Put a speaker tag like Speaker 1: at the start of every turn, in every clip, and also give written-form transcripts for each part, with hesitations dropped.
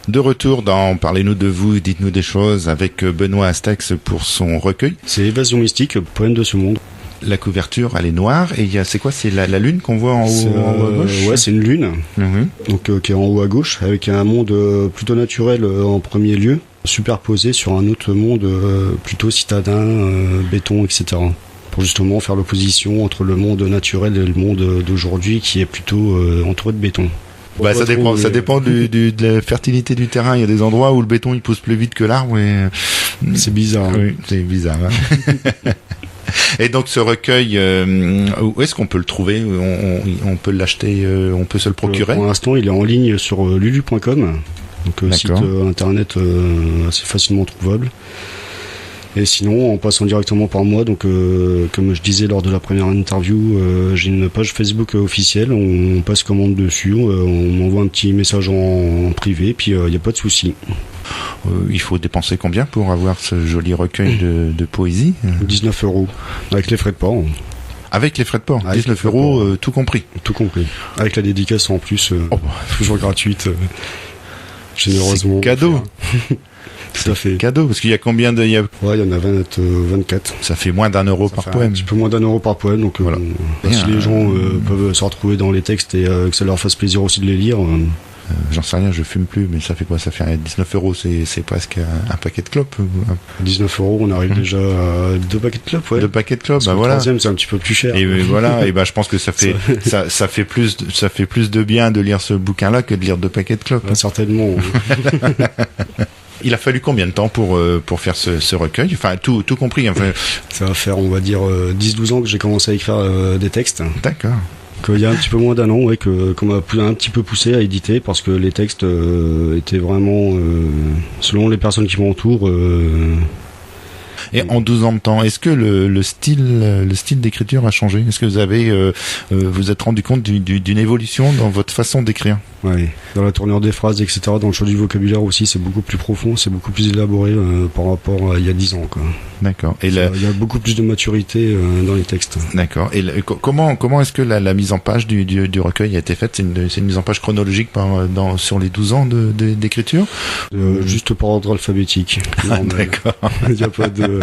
Speaker 1: De retour dans Parlez-nous de vous, dites-nous des choses avec Benoît Astex pour son recueil.
Speaker 2: C'est Évasion mystique, poème de ce monde.
Speaker 1: La couverture, elle est noire et c'est quoi? C'est la lune qu'on voit en haut, à gauche?
Speaker 2: Ouais, c'est une lune, donc qui est en haut à gauche, avec un monde plutôt naturel en premier lieu, superposé sur un autre monde plutôt citadin, béton, etc. Pour justement faire l'opposition entre le monde naturel et le monde d'aujourd'hui qui est plutôt entouré de béton.
Speaker 1: Ça dépend de la fertilité du terrain. Il y a des endroits où le béton il pousse plus vite que l'arbre et
Speaker 2: c'est bizarre.
Speaker 1: Oui, c'est bizarre. Hein. Et donc ce recueil, où est-ce qu'on peut le trouver? On peut l'acheter, on peut se le procurer?
Speaker 2: Pour l'instant, il est en ligne sur lulu.com, donc site internet assez facilement trouvable. Et sinon, en passant directement par moi, donc comme je disais lors de la première interview, j'ai une page Facebook officielle, on passe commande dessus, on m'envoie un petit message en privé, puis il n'y a pas de souci.
Speaker 1: Il faut dépenser combien pour avoir ce joli recueil de poésie?
Speaker 2: 19 €, avec les frais de port.
Speaker 1: Avec les frais de port, 19 €, tout compris.
Speaker 2: Tout compris. Avec la dédicace en plus, toujours gratuite, généreusement.
Speaker 1: C'est cadeau.
Speaker 2: Tout à fait.
Speaker 1: Cadeau, parce qu'il y a combien de...
Speaker 2: Ouais, il y en a 24.
Speaker 1: Ça fait moins d'1 € par poème.
Speaker 2: Un petit peu moins d'1 € par poème, donc voilà. Si les gens peuvent se retrouver dans les textes et que ça leur fasse plaisir aussi de les lire...
Speaker 1: J'en sais rien, je fume plus, mais ça fait quoi? Ça fait 19 €, c'est presque un paquet de clopes.
Speaker 2: 19 €, on arrive déjà à 2 paquets de clopes, ouais.
Speaker 1: 2 paquets de clopes,
Speaker 2: Le
Speaker 1: voilà.
Speaker 2: troisième, c'est un petit peu plus cher.
Speaker 1: Et voilà, et je pense que ça fait plus de bien de lire ce bouquin-là que de lire 2 paquets de clopes.
Speaker 2: Certainement.
Speaker 1: Il a fallu combien de temps pour faire ce recueil? Enfin, tout compris. Enfin...
Speaker 2: Ça va faire, on va dire, 10-12 ans que j'ai commencé à écrire des textes.
Speaker 1: D'accord.
Speaker 2: Il y a un petit peu moins d'1 an, ouais, qu'on m'a un petit peu poussé à éditer parce que les textes étaient vraiment, selon les personnes qui m'entourent.
Speaker 1: Et en 12 ans de temps, est-ce que le style d'écriture a changé? Est-ce que vous êtes rendu compte d'une évolution dans votre façon d'écrire?
Speaker 2: Oui, dans la tournure des phrases, etc., dans le choix du vocabulaire aussi, c'est beaucoup plus profond, c'est beaucoup plus élaboré par rapport à il y a 10 ans, quoi.
Speaker 1: D'accord.
Speaker 2: Il y a beaucoup plus de maturité dans les textes.
Speaker 1: D'accord. Et comment est-ce que la mise en page du recueil a été faite? C'est une mise en page chronologique sur les 12 ans d'écriture?
Speaker 2: Juste par ordre alphabétique.
Speaker 1: D'accord.
Speaker 2: Il n'y a pas de...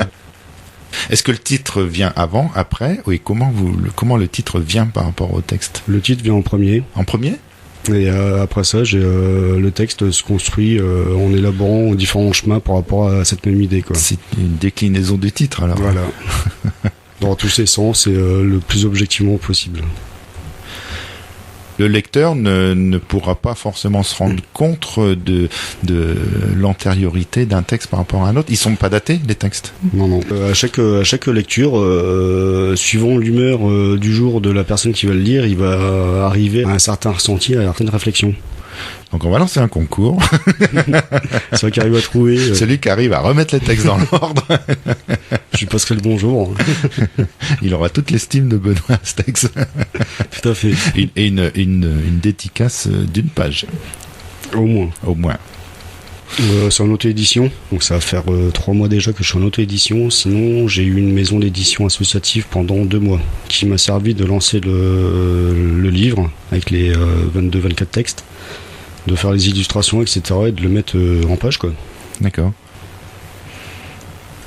Speaker 1: Est-ce que le titre vient avant, après? Oui, comment le titre vient par rapport au texte?
Speaker 2: Le titre vient en premier.
Speaker 1: En premier?
Speaker 2: Et après ça, le texte se construit en élaborant différents chemins par rapport à cette même idée, quoi.
Speaker 1: C'est une déclinaison du titre, alors.
Speaker 2: Voilà. Dans tous ses sens et le plus objectivement possible.
Speaker 1: Le lecteur ne pourra pas forcément se rendre compte de l'antériorité d'un texte par rapport à un autre. Ils sont pas datés, les textes?
Speaker 2: Non. À chaque lecture, suivant l'humeur du jour de la personne qui va le lire, il va arriver à un certain ressenti, à une certaine réflexion.
Speaker 1: Donc on va lancer un concours.
Speaker 2: Celui qui arrive à trouver...
Speaker 1: Celui qui arrive à remettre les textes dans l'ordre.
Speaker 2: Je lui passerai le bonjour.
Speaker 1: Il aura toute l'estime de Benoît Astex.
Speaker 2: Tout à fait.
Speaker 1: Et une dédicace d'une page.
Speaker 2: Au moins. C'est en auto-édition, donc ça va faire 3 mois déjà que je suis en auto-édition. Sinon, j'ai eu une maison d'édition associative pendant 2 mois qui m'a servi de lancer le livre avec les 22-24 textes, de faire les illustrations, etc. et de le mettre en page, quoi.
Speaker 1: D'accord.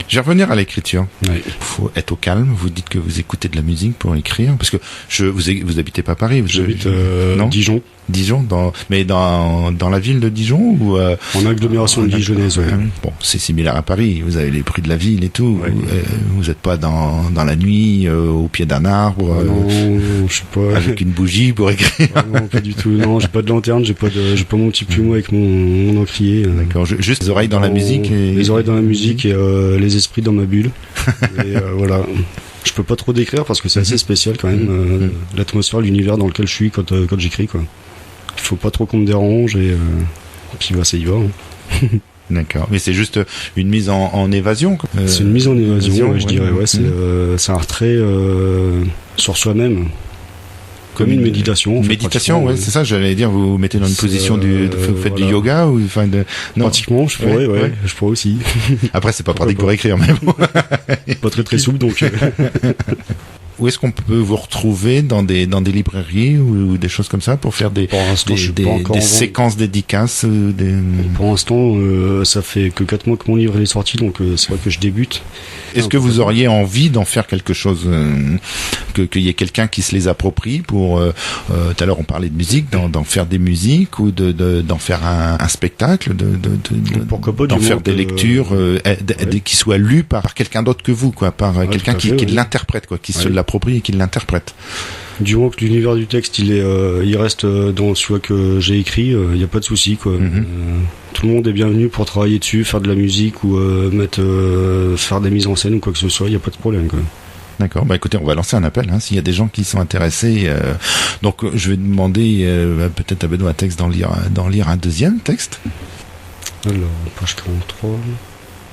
Speaker 1: Je vais revenir à l'écriture.
Speaker 2: Ouais.
Speaker 1: Faut être au calme. Vous dites que vous écoutez de la musique pour écrire, parce que vous habitez pas Paris.
Speaker 2: J'habite Dijon.
Speaker 1: Dijon, dans la ville de Dijon ou
Speaker 2: en agglomération dijonnaise. Ouais.
Speaker 1: Bon, c'est similaire à Paris. Vous avez les bruits de la ville et tout.
Speaker 2: Ouais.
Speaker 1: Vous êtes pas dans la nuit au pied d'un arbre.
Speaker 2: Non, je sais pas.
Speaker 1: Avec une bougie pour écrire.
Speaker 2: Non, pas du tout. Non, j'ai pas de lanterne, j'ai pas mon petit plumeau avec mon encrier.
Speaker 1: D'accord. Juste les oreilles dans la musique.
Speaker 2: Les oreilles dans la musique et les esprits dans ma bulle. Et voilà. Je peux pas trop décrire parce que c'est assez spécial quand même, l'atmosphère, l'univers dans lequel je suis quand j'écris, quoi. Il faut pas trop qu'on me dérange et puis ça y va. Hein.
Speaker 1: D'accord, mais c'est juste une mise en évasion.
Speaker 2: C'est une mise en évasion, ouais, je dirais. Ouais, c'est un retrait sur soi-même. Comme une méditation.
Speaker 1: Méditation, ouais, c'est ça, j'allais dire, vous vous mettez dans une position vous faites du yoga ou non.
Speaker 2: Pratiquement, je pourrais, ouais, je pourrais aussi.
Speaker 1: Après, c'est pas pratique pour écrire, mais bon.
Speaker 2: Pas très souple, donc.
Speaker 1: où est-ce qu'on peut vous retrouver dans des librairies ou des choses comme ça pour faire des séquences dédicaces
Speaker 2: Pour l'instant, ça fait que 4 mois que mon livre est sorti, donc c'est vrai que je débute.
Speaker 1: Est-ce que vous auriez envie d'en faire quelque chose, qu'il y ait quelqu'un qui se les approprie pour tout à l'heure on parlait de musique, d'en faire des musiques ou d'en faire un spectacle,
Speaker 2: pourquoi pas,
Speaker 1: d'en faire des lectures qui soient lues par quelqu'un d'autre que vous, quoi, par quelqu'un qui l'interprète, quoi, qui se l'approprie et qui l'interprète.
Speaker 2: Du moment que l'univers du texte il reste dans celui que j'ai écrit, il n'y a pas de souci, quoi. Tout le monde est bienvenu pour travailler dessus, faire de la musique ou faire des mises en scène ou quoi que ce soit, il n'y a pas de problème, quoi.
Speaker 1: D'accord, bah écoutez, on va lancer un appel, s'il y a des gens qui sont intéressés. Donc je vais demander peut-être à Benoît Tex d'en lire un deuxième texte.
Speaker 2: Alors, page 43.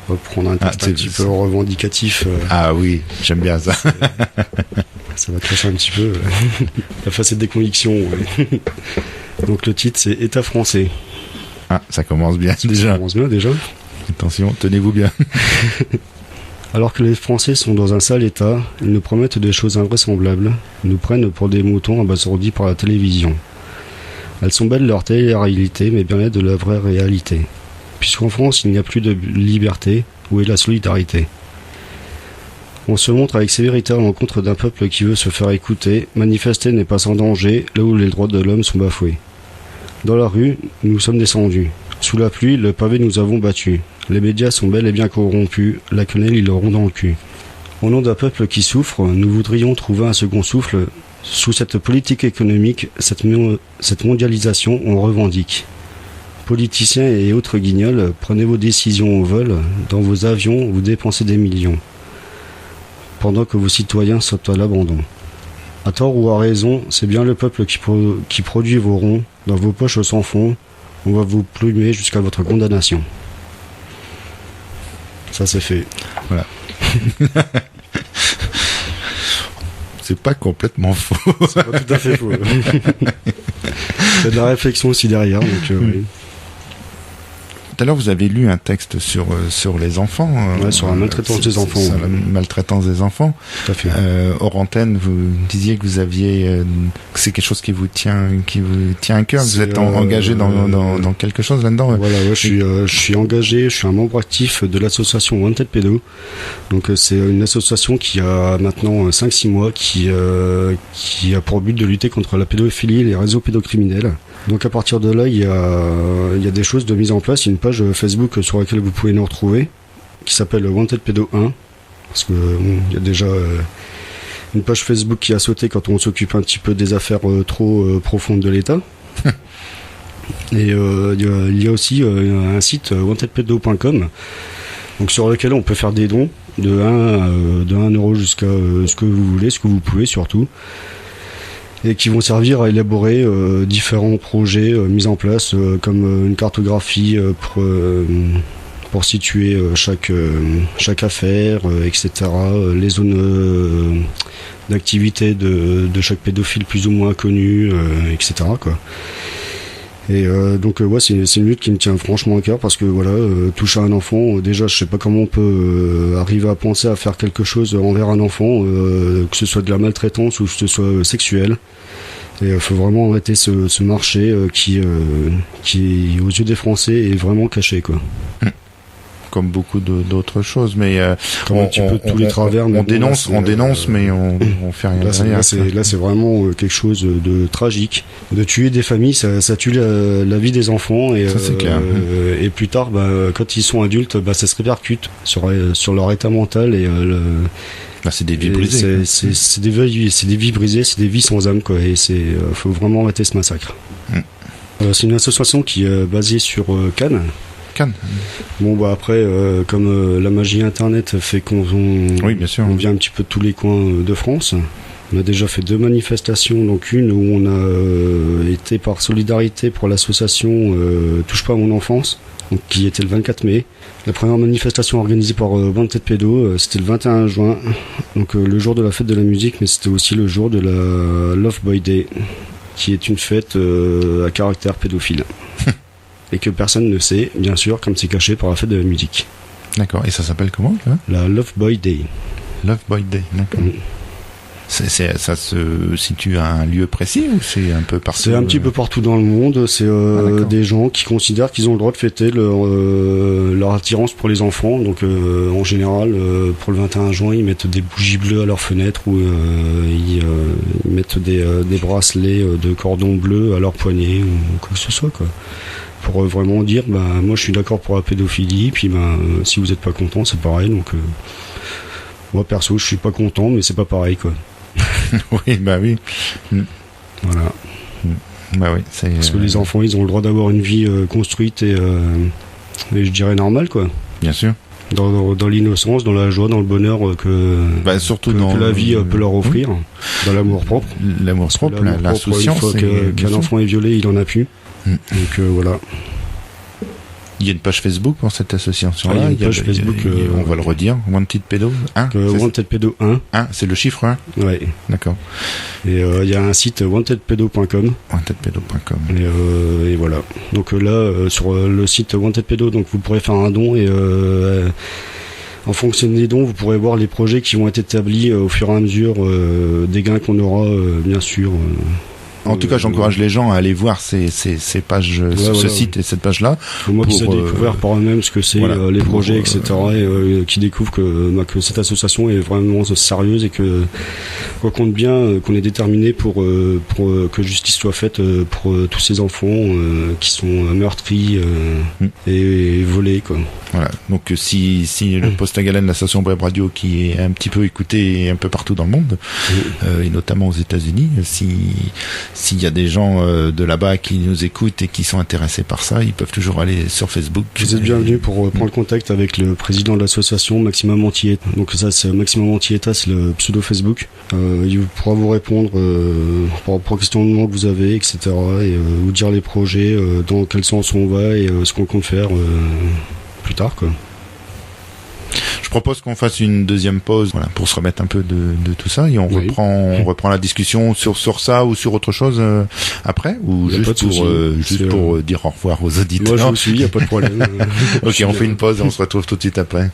Speaker 2: On va prendre un texte un petit peu revendicatif.
Speaker 1: Ah oui, j'aime bien ça.
Speaker 2: Ça va cacher un petit peu la facette des convictions. Ouais. Donc le titre, c'est État français.
Speaker 1: Ah, ça commence bien déjà.
Speaker 2: Ça commence bien déjà.
Speaker 1: Attention, tenez-vous bien.
Speaker 2: Alors que les Français sont dans un sale état, ils nous promettent des choses invraisemblables, ils nous prennent pour des moutons abasourdis par la télévision. Elles sont belles leur télé-réalité, mais bien là de la vraie réalité. Puisqu'en France, il n'y a plus de liberté, où est la solidarité ? On se montre avec sévérité à l'encontre d'un peuple qui veut se faire écouter. Manifester n'est pas sans danger, là où les droits de l'homme sont bafoués. Dans la rue, nous sommes descendus. Sous la pluie, le pavé nous avons battu. Les médias sont bel et bien corrompus, la quenelle ils l'auront dans le cul. Au nom d'un peuple qui souffre, nous voudrions trouver un second souffle. Sous cette politique économique, cette mondialisation, on revendique. Politiciens et autres guignols, prenez vos décisions au vol. Dans vos avions, vous dépensez des millions. Pendant que vos citoyens sont à l'abandon. À tort ou à raison, c'est bien le peuple qui produit vos ronds. Dans vos poches sans fond, on va vous plumer jusqu'à votre condamnation. Ça c'est fait.
Speaker 1: Voilà. C'est pas complètement faux.
Speaker 2: C'est pas tout à fait faux. Il y a de la réflexion aussi derrière. Donc, oui.
Speaker 1: Tout à l'heure, vous avez lu un texte sur les enfants.
Speaker 2: Sur la maltraitance des enfants.
Speaker 1: Sur la maltraitance des enfants.
Speaker 2: Tout à fait.
Speaker 1: Hors antenne, vous disiez que vous aviez, que c'est quelque chose qui vous tient à cœur. Vous êtes engagé dans quelque chose là-dedans.
Speaker 2: Voilà, ouais, je suis engagé. Je suis un membre actif de l'association Wanted Pédo. Donc c'est une association qui a maintenant 5-6 mois qui a pour but de lutter contre la pédophilie et les réseaux pédocriminels. Donc à partir de là, il y a des choses de mise en place. Il y a une page Facebook sur laquelle vous pouvez nous retrouver, qui s'appelle Wanted Pédo 1, parce que il y a déjà une page Facebook qui a sauté quand on s'occupe un petit peu des affaires trop profondes de l'État. Et il y a aussi un site wantedpedo.com, donc sur lequel on peut faire des dons de 1 euro jusqu'à ce que vous voulez, ce que vous pouvez surtout. Et qui vont servir à élaborer différents projets mis en place, comme une cartographie pour situer chaque affaire, etc. Les zones d'activité de chaque pédophile plus ou moins connu, etc. quoi. Et donc c'est une lutte qui me tient franchement à cœur parce que voilà, toucher à un enfant, déjà je sais pas comment on peut arriver à penser à faire quelque chose envers un enfant, que ce soit de la maltraitance ou que ce soit sexuel. Et il faut vraiment arrêter ce marché qui aux yeux des Français est vraiment caché, quoi.
Speaker 1: Comme beaucoup d'autres choses, mais
Speaker 2: comme un petit peu tous les travers.
Speaker 1: On dénonce, mais on fait rien derrière.
Speaker 2: Là, c'est vraiment quelque chose de tragique. De tuer des familles, ça tue la vie des enfants, et
Speaker 1: ça, c'est clair.
Speaker 2: Et plus tard, quand ils sont adultes, ça se répercute sur leur état mental et
Speaker 1: c'est des vies brisées.
Speaker 2: C'est des vies brisées, c'est des vies sans âme, quoi. Et faut vraiment arrêter ce massacre. C'est une association qui est basée sur Cannes. Bon après comme la magie internet fait qu'on vient un petit peu de tous les coins de France. On a déjà fait 2 manifestations, donc une où on a été par solidarité pour l'association Touche pas à mon enfance, donc, qui était le 24 mai. La première manifestation organisée par Wanted Pédo, c'était le 21 juin, donc le jour de la fête de la musique, mais c'était aussi le jour de la Love Boy Day, qui est une fête à caractère pédophile. Et que personne ne sait, bien sûr, comme c'est caché par la fête de la musique.
Speaker 1: D'accord, et ça s'appelle comment, là ?
Speaker 2: La Love Boy Day.
Speaker 1: Love Boy Day, d'accord. ça se situe à un lieu précis ou c'est un peu partout?
Speaker 2: C'est un petit peu partout dans le monde. C'est des gens qui considèrent qu'ils ont le droit de fêter leur attirance pour les enfants. Donc en général, pour le 21 juin, ils mettent des bougies bleues à leurs fenêtres ou ils mettent des bracelets de cordon bleu à leurs poignets ou quoi que ce soit, quoi. Pour vraiment dire, moi je suis d'accord pour la pédophilie, puis si vous n'êtes pas content, c'est pareil. Donc moi perso, je suis pas content, mais c'est pas pareil, quoi.
Speaker 1: Oui, oui.
Speaker 2: Voilà.
Speaker 1: Oui,
Speaker 2: parce que les enfants, ils ont le droit d'avoir une vie construite et je dirais normale, quoi.
Speaker 1: Bien sûr.
Speaker 2: Dans l'innocence, dans la joie, dans le bonheur
Speaker 1: surtout
Speaker 2: que la vie peut leur offrir, dans l'amour propre.
Speaker 1: L'amour propre, l'insouciance.
Speaker 2: Une fois qu'un enfant est violé, il en a plus. Donc voilà.
Speaker 1: Il y a une page Facebook pour cette association-là.
Speaker 2: Il y a une page Facebook.
Speaker 1: On va le redire. Wanted Pedo 1.
Speaker 2: Wanted Pedo 1.
Speaker 1: 1, c'est le chiffre 1.
Speaker 2: Ouais.
Speaker 1: D'accord.
Speaker 2: Et il y a un site wantedpedo.com.
Speaker 1: Wantedpedo.com.
Speaker 2: Et voilà. Donc là, sur le site Wanted Pedo, donc vous pourrez faire un don et en fonction des dons, vous pourrez voir les projets qui vont être établis au fur et à mesure des gains qu'on aura, bien sûr.
Speaker 1: En tout cas, j'encourage les gens à aller voir ces pages, ce site et cette page-là.
Speaker 2: Moi qui sais découvrir par eux-mêmes ce que c'est, les projets, etc. Et qui découvrent que cette association est vraiment sérieuse et que qu'on compte bien, qu'on est déterminé pour que justice soit faite pour tous ces enfants qui sont meurtris et volés, quoi.
Speaker 1: Voilà. Donc si le Poste à Galène, l'association Web Radio, qui est un petit peu écoutée un peu partout dans le monde, et notamment aux États-Unis, s'il y a des gens de là-bas qui nous écoutent et qui sont intéressés par ça, ils peuvent toujours aller sur Facebook.
Speaker 2: Vous êtes bienvenus pour prendre contact avec le président de l'association, Maximum Antieta. Donc ça, c'est Maximum Antieta, c'est le pseudo Facebook. Il pourra vous répondre par rapport aux questionnements que vous avez, etc. Et vous dire les projets, dans quel sens on va et ce qu'on compte faire plus tard, quoi.
Speaker 1: Je propose qu'on fasse une deuxième pause, pour se remettre un peu de tout ça, et on reprend la discussion sur ça ou sur autre chose après, ou juste pour dire au revoir aux auditeurs.
Speaker 2: Moi je vous suis, y a pas de problème.
Speaker 1: Ok, on fait une pause et on se retrouve tout de suite après.